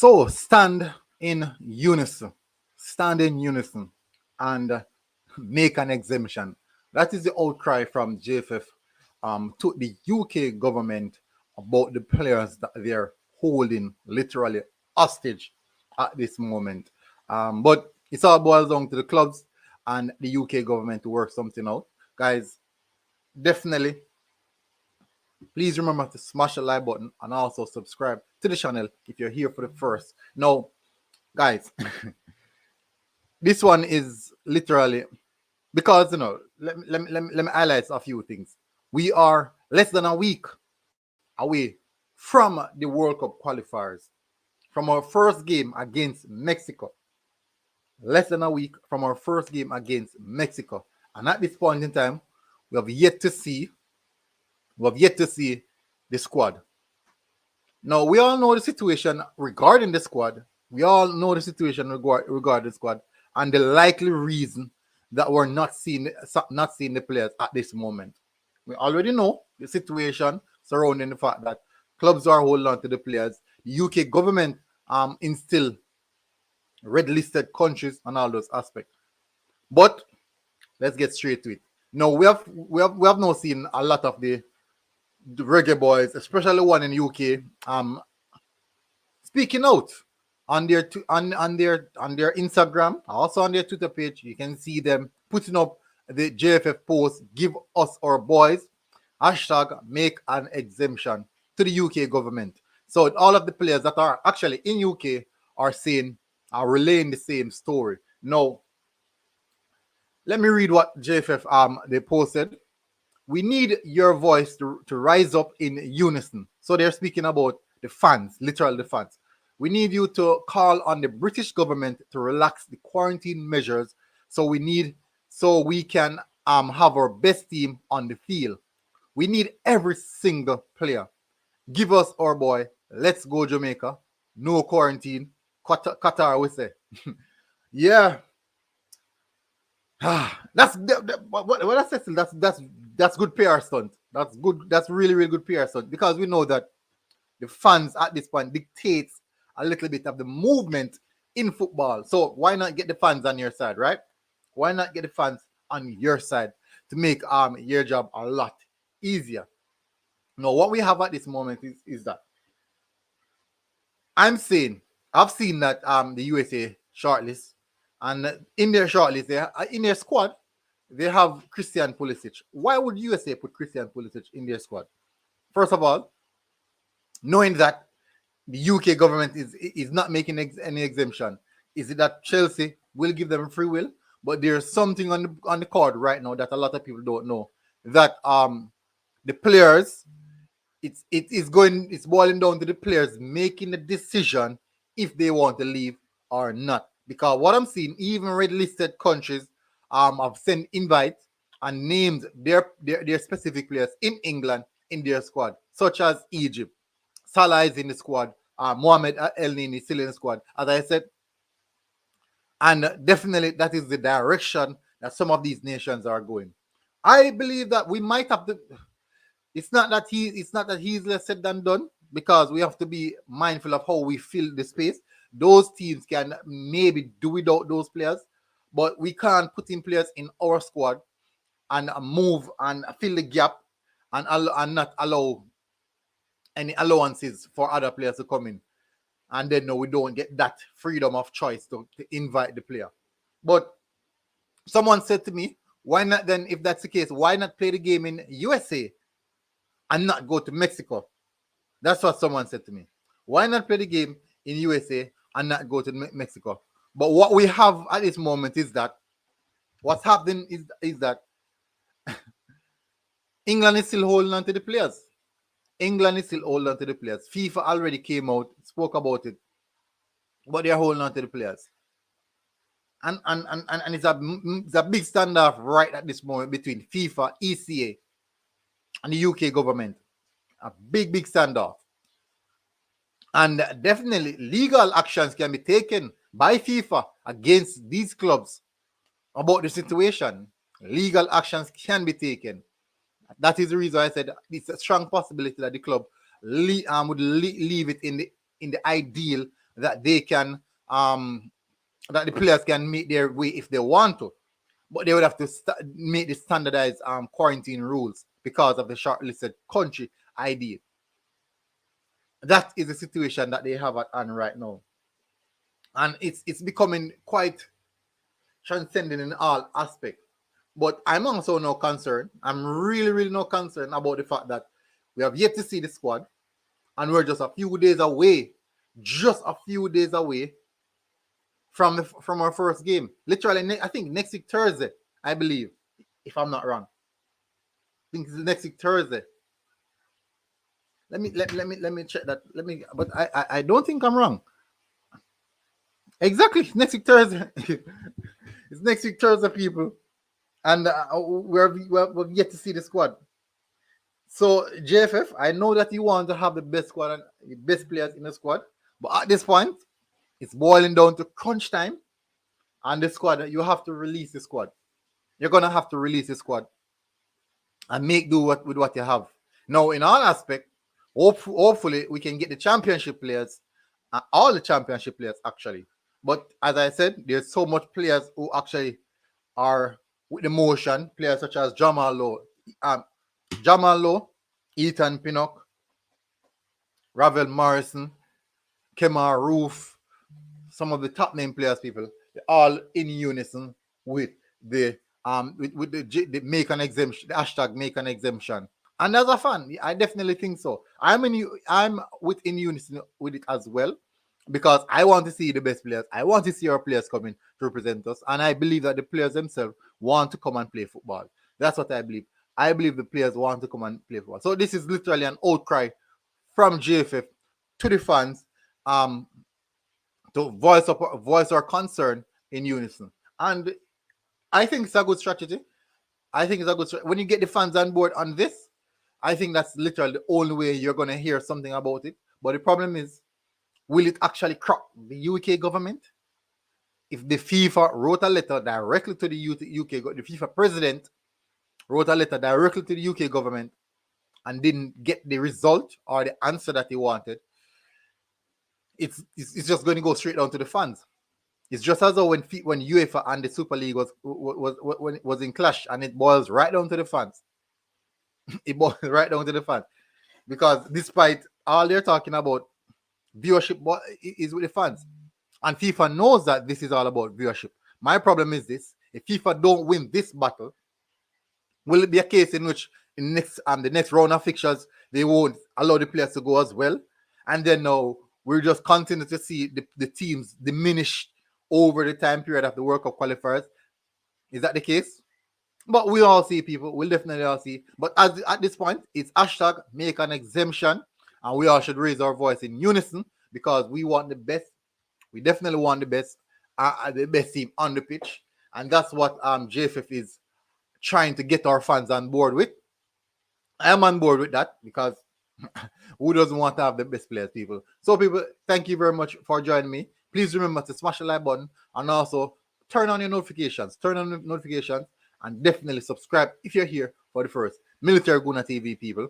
So stand in unison. Stand in unison and make an exemption. That is the outcry from JFF to the UK government about the players that they're holding literally hostage at this moment. But it's all boils down to the clubs and the UK government to work something out. Guys, definitely, please remember to smash the like button and also subscribe to the channel if you're here for the first. Now, guys, this one is literally because let me highlight a few things. We are less than a week away from the World Cup qualifiers, from our first game against Mexico. Less than a week from our first game against Mexico, and at this point in time, we have yet to see the squad. Now we all know the situation regarding the squad. We all know the situation regarding the squad, and the likely reason that we're not seeing the players at this moment. We already know the situation surrounding the fact that clubs are holding on to the players. The UK government instill red listed countries and all those aspects. But let's get straight to it. Now we have now seen a lot of the Reggae Boyz, especially one in UK, speaking out on their Instagram, also on their Twitter page. You can see them putting up the JFF post, "Give us our boys," hashtag make an exemption to the UK government. So all of the players that are actually in UK are relaying the same story. Now, let me read what JFF they posted. "We need your voice to rise up in unison." So they're speaking about the fans, literally the fans. "We need you to call on the British government to relax the quarantine measures so we can have our best team on the field. We need every single player. Give us our boy. Let's go Jamaica. No quarantine. Qatar, we say." Yeah. What I said, that's good PR stunt. That's good. That's really, really good PR stunt, because we know that the fans at this point dictates a little bit of the movement in football. So why not get the fans on your side, right? Why not get the fans on your side to make your job a lot easier? Now, what we have at this moment is that I've seen that the USA shortlist, and in their shortlist, in their squad, they have Christian Pulisic. Why would USA put Christian Pulisic in their squad? First of all, knowing that the UK government is not making any exemption, is it that Chelsea will give them free will? But there's something on the card right now that a lot of people don't know, that the players, it's boiling down to the players making the decision if they want to leave or not. Because what I'm seeing, even red listed countries have sent invites and named their specific players in England in their squad, such as Egypt. Salah is in the squad. Mohamed El Nini is still in the squad, as I said. And definitely that is the direction that some of these nations are going. I believe that we might have to. It's not that he's less said than done, because we have to be mindful of how we fill the space. Those teams can maybe do without those players, but we can't put in players in our squad and move and fill the gap and not allow any allowances for other players to come in. And then no, we don't get that freedom of choice to invite the player. But someone said to me, why not then, if that's the case, why not play the game in USA and not go to Mexico? That's what someone said to me. Why not play the game in USA and not go to Mexico? But what we have at this moment is that what's happening is that England is still holding on to the players. England is still holding on to the players. FIFA already came out, spoke about it, but they're holding on to the players. And it's a big standoff right at this moment between FIFA, ECA, and the UK government. A big standoff. And definitely legal actions can be taken by FIFA against these clubs about the situation. Legal actions can be taken. That is the reason I said it's a strong possibility that the club would leave it in the ideal that they can that the players can make their way if they want to, but they would have to make the standardized quarantine rules because of the shortlisted country ID. That is the situation that they have at hand right now, and it's becoming quite transcending in all aspects. But I'm also no concerned. I'm really no concerned about the fact that we have yet to see the squad, and we're just a few days away, from our first game. Literally, I think next week Thursday, I believe, if I'm not wrong. I think it's next week Thursday. Let me check that. But I don't think I'm wrong. Exactly, next week Thursday. It's next week Thursday, people, and we've yet to see the squad. So JFF, I know that you want to have the best squad and the best players in the squad, but at this point, it's boiling down to crunch time, and the squad, you have to release the squad. You're gonna have to release the squad and make do with what you have. Now, in all aspects, hopefully we can get the championship players, all the championship players actually. But as I said, there's so much players who actually are with the motion. Players such as Jamal Lowe, Ethan Pinnock, Ravel Morrison, Kemar Roof, some of the top name players, people, all in unison with the the make an exemption, the hashtag make an exemption. And as a fan, I definitely think so. I'm within unison with it as well, because I want to see the best players. I want to see our players coming to represent us, and I believe that the players themselves want to come and play football. That's what I believe. I believe the players want to come and play football. So this is literally an outcry from JFF to the fans, to voice our concern in unison. And I think it's a good strategy. When you get the fans on board on this, I think that's literally the only way you're going to hear something about it. But the problem is, will it actually crack the UK government? If the FIFA wrote a letter directly to the UK, the FIFA president wrote a letter directly to the UK government and didn't get the result or the answer that he wanted, it's just going to go straight down to the fans. It's just as though when UEFA and the Super League was in clash, and it boils right down to the fans. It boils right down to the fans, because despite all they're talking about, viewership is with the fans, and FIFA knows that this is all about viewership. My problem is this: if FIFA don't win this battle, will it be a case in which in the next round of fixtures they won't allow the players to go as well, and then now we'll just continue to see the teams diminish over the time period of the World Cup qualifiers? Is that the case? But we all see, people. We'll definitely all see. But at this point, it's hashtag make an exemption, and we all should raise our voice in unison, because we want the best. We definitely want the best team on the pitch, and that's what JFF is trying to get our fans on board with. I am on board with that, because who doesn't want to have the best players, people? So, people, thank you very much for joining me. Please remember to smash the like button, and also turn on your notifications. And definitely subscribe if you're here for the first Military Guna TV, people.